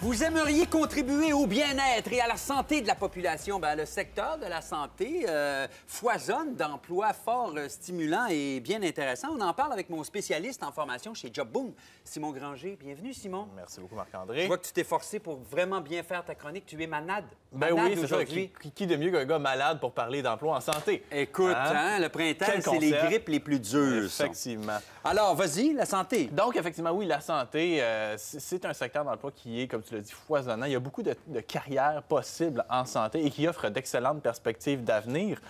Vous aimeriez contribuer au bien-être et à la santé de la population. Bien, le secteur de la santé foisonne d'emplois fort stimulants et bien intéressants. On en parle avec mon spécialiste en formation chez JobBoom, Simon Granger. Bienvenue, Simon. Merci beaucoup, Marc-André. Je vois que tu t'es forcé pour vraiment bien faire ta chronique. Tu es malade. Ben oui, c'est ça. Qui de mieux qu'un gars malade pour parler d'emploi en santé? Écoute, le printemps, c'est les grippes les plus dures. Effectivement. Alors, vas-y, la santé. Donc, effectivement, oui, la santé, c'est un secteur d'emploi qui est, comme tu l'as dit, foisonnant. Il y a beaucoup de carrières possibles en santé et qui offrent d'excellentes perspectives d'avenir.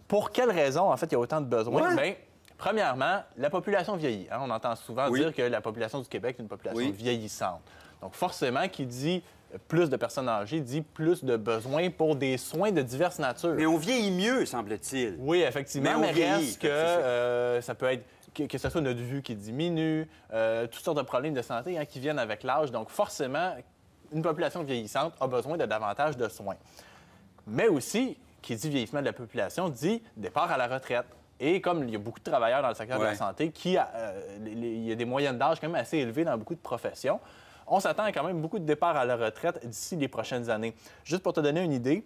Pour quelles raisons, en fait, il y a autant de besoins? Bien, premièrement, la population vieillit. On entend souvent dire que la population du Québec est une population vieillissante. Donc, forcément, qui dit plus de personnes âgées dit plus de besoins pour des soins de diverses natures. Mais on vieillit mieux, semble-t-il. Oui, effectivement, mais reste que ça peut être que ce soit notre vue qui diminue, toutes sortes de problèmes de santé qui viennent avec l'âge. Donc, forcément, une population vieillissante a besoin de davantage de soins. Mais aussi, qui dit vieillissement de la population, dit départ à la retraite. Et comme il y a beaucoup de travailleurs dans le secteur de la santé, il y a des moyennes d'âge quand même assez élevées dans beaucoup de professions, on s'attend à quand même beaucoup de départs à la retraite d'ici les prochaines années. Juste pour te donner une idée,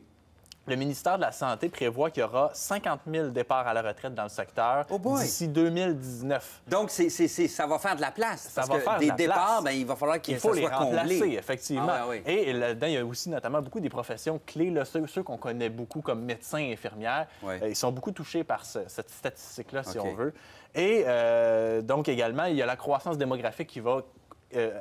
le ministère de la Santé prévoit qu'il y aura 50 000 départs à la retraite dans le secteur d'ici 2019. Donc, ça va faire de la place. Ça va faire des départs, bien, il va falloir qu'ils soient comblés. Il faut les remplacer, effectivement. Et là-dedans, il y a aussi notamment beaucoup des professions clés, là, ceux qu'on connaît beaucoup comme médecins et infirmières. Ils sont beaucoup touchés par cette statistique-là, si on veut. Et donc, également, il y a la croissance démographique qui va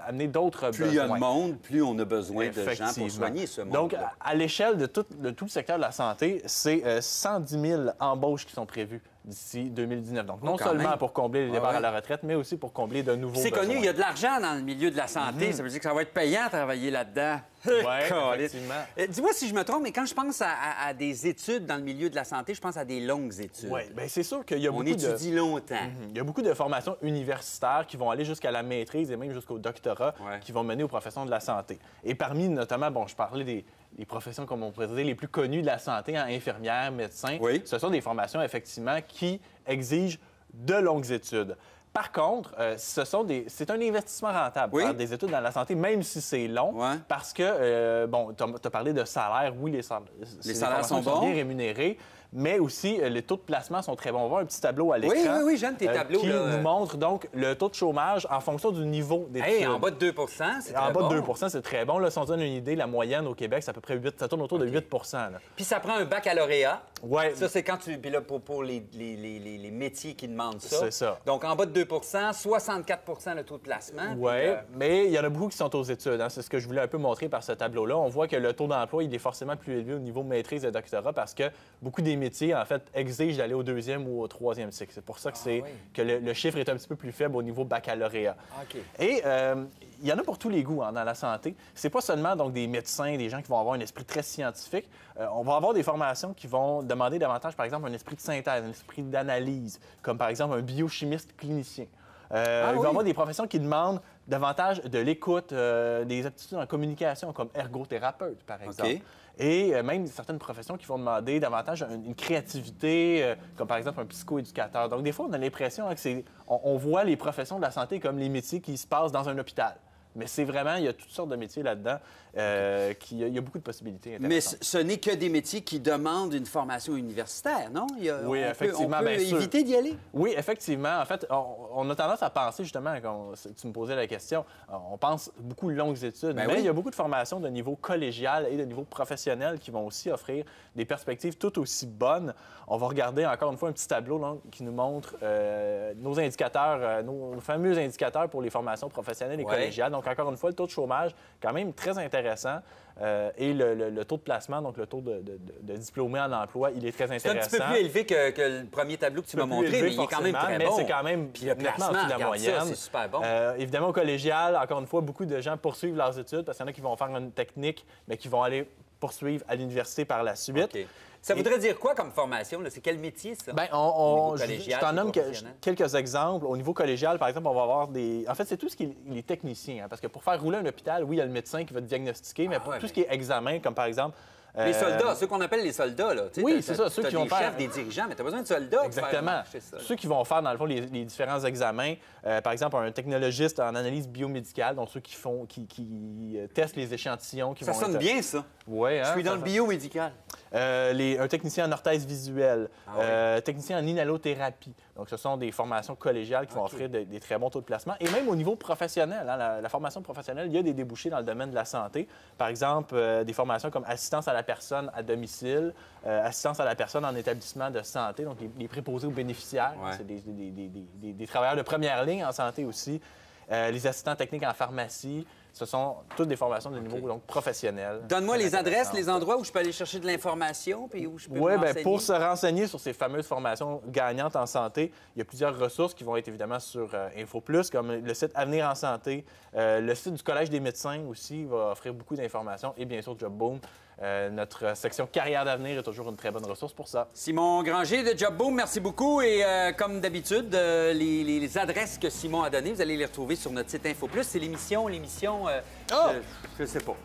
amener d'autres besoins. Plus il y a de monde, plus on a besoin de gens pour soigner ce monde. Donc, à l'échelle de tout le secteur de la santé, c'est 110 000 embauches qui sont prévues d'ici 2019. Donc, non seulement pour combler les départs à la retraite, mais aussi pour combler de nouveaux besoins. C'est connu, il y a de l'argent dans le milieu de la santé. Ça veut dire que ça va être payant à travailler là-dedans. Oui, effectivement. Dis-moi si je me trompe, mais quand je pense à des études dans le milieu de la santé, je pense à des longues études. Oui, bien c'est sûr qu'il y a beaucoup On étudie longtemps. Il y a beaucoup de formations universitaires qui vont aller jusqu'à la maîtrise et même jusqu'au doctorat qui vont mener aux professions de la santé. Et parmi, notamment, je parlais des professions, comme on pourrait dire, les plus connues de la santé, infirmières, médecins. Ce sont des formations, effectivement, qui exigent de longues études. Par contre, c'est un investissement rentable, faire des études dans la santé, même si c'est long, parce que, tu as parlé de salaire. Oui, les salaires sont bien rémunérés, mais aussi les taux de placement sont très bons. On va voir un petit tableau à l'écran j'aime tes tableaux, qui nous montre donc le taux de chômage en fonction du niveau d'études. En bas de 2 c'est très bon. En bas de 2 c'est très bon. Là, si on donne une idée, la moyenne au Québec, c'est à peu près 8, ça tourne autour de 8 là. Puis ça prend un baccalauréat. Oui. Ça, c'est quand tu... Puis là, pour les métiers qui demandent ça. C'est ça. Donc, en bas de 2 64 le taux de placement. Oui, mais il y en a beaucoup qui sont aux études. C'est ce que je voulais un peu montrer par ce tableau-là. On voit que le taux d'emploi, il est forcément plus élevé au niveau maîtrise et doctorat parce que beaucoup des métiers, en fait, exigent d'aller au 2e ou au 3e cycle. C'est pour ça que le chiffre est un petit peu plus faible au niveau baccalauréat. Et il y en a pour tous les goûts dans la santé. C'est pas seulement donc, des médecins, des gens qui vont avoir un esprit très scientifique. On va avoir des formations qui vont demander davantage, par exemple, un esprit de synthèse, un esprit d'analyse, comme par exemple un biochimiste clinicien. Il va y avoir des professions qui demandent davantage de l'écoute, des aptitudes en communication, comme ergothérapeute, par exemple. Et même certaines professions qui vont demander davantage une créativité, comme par exemple un psychoéducateur. Donc, des fois, on a l'impression que on voit les professions de la santé comme les métiers qui se passent dans un hôpital. Mais c'est vraiment, il y a toutes sortes de métiers là-dedans. Il y a beaucoup de possibilités intéressantes. Mais ce n'est que des métiers qui demandent une formation universitaire, non? Oui, effectivement. On peut éviter d'y aller? Oui, effectivement. En fait, on a tendance à penser, justement, quand tu me posais la question, on pense beaucoup longues études, mais il y a beaucoup de formations de niveau collégial et de niveau professionnel qui vont aussi offrir des perspectives tout aussi bonnes. On va regarder encore une fois un petit tableau là, qui nous montre nos indicateurs, nos fameux indicateurs pour les formations professionnelles et collégiales. Donc, encore une fois, le taux de chômage, quand même très intéressant. Et le taux de placement, donc le taux de diplômés en emploi, il est très intéressant. C'est un petit peu plus élevé que le premier tableau que tu m'as montré, mais il est quand même très bon. Mais c'est quand même nettement au-dessus de la moyenne. C'est super bon. Évidemment, au collégial, encore une fois, beaucoup de gens poursuivent leurs études parce qu'il y en a qui vont faire une technique, mais qui vont aller poursuivre à l'université par la suite. Ça voudrait dire quoi comme formation? C'est quel métier, ça? Bien, je t'en nomme quelques exemples. Au niveau collégial, par exemple, on va avoir des... En fait, c'est tout ce qui est les techniciens. Parce que pour faire rouler un hôpital, oui, il y a le médecin qui va te diagnostiquer, mais pour tout ce qui est examen, comme par exemple Les soldats, ceux qu'on appelle les soldats, là. Tu sais, Oui, c'est ça, ceux t'as qui vont des faire... chefs, des dirigeants, mais tu as besoin de soldats pour faire Exactement. marcher ça. Ceux qui vont faire, dans le fond, les différents examens. Par exemple, un technologiste en analyse biomédicale, donc ceux qui testent les échantillons. Ça sonne bien, ça. Oui, hein? Je suis dans le biomédical. Un technicien en orthèse visuelle, Ah technicien en inhalothérapie. Donc, ce sont des formations collégiales qui vont offrir des très bons taux de placement. Et même au niveau professionnel, hein, la formation professionnelle, il y a des débouchés dans le domaine de la santé. Par exemple, des formations comme assistance à la personne à domicile, assistance à la personne en établissement de santé, donc les préposés aux bénéficiaires. Ouais. C'est des travailleurs de première ligne en santé aussi. Les assistants techniques en pharmacie. Ce sont toutes des formations de niveau donc, professionnel. Donne-moi les adresses, les endroits où je peux aller chercher de l'information puis où je peux me renseigner. Pour se renseigner sur ces fameuses formations gagnantes en santé, il y a plusieurs ressources qui vont être évidemment sur InfoPlus, comme le site Avenir en santé. Le site du Collège des médecins aussi va offrir beaucoup d'informations. Et bien sûr, JobBoom. Notre section Carrière d'avenir est toujours une très bonne ressource pour ça. Simon Granger de JobBoom, merci beaucoup. Et comme d'habitude, les adresses que Simon a données, vous allez les retrouver sur notre site InfoPlus. C'est l'émission, je sais pas.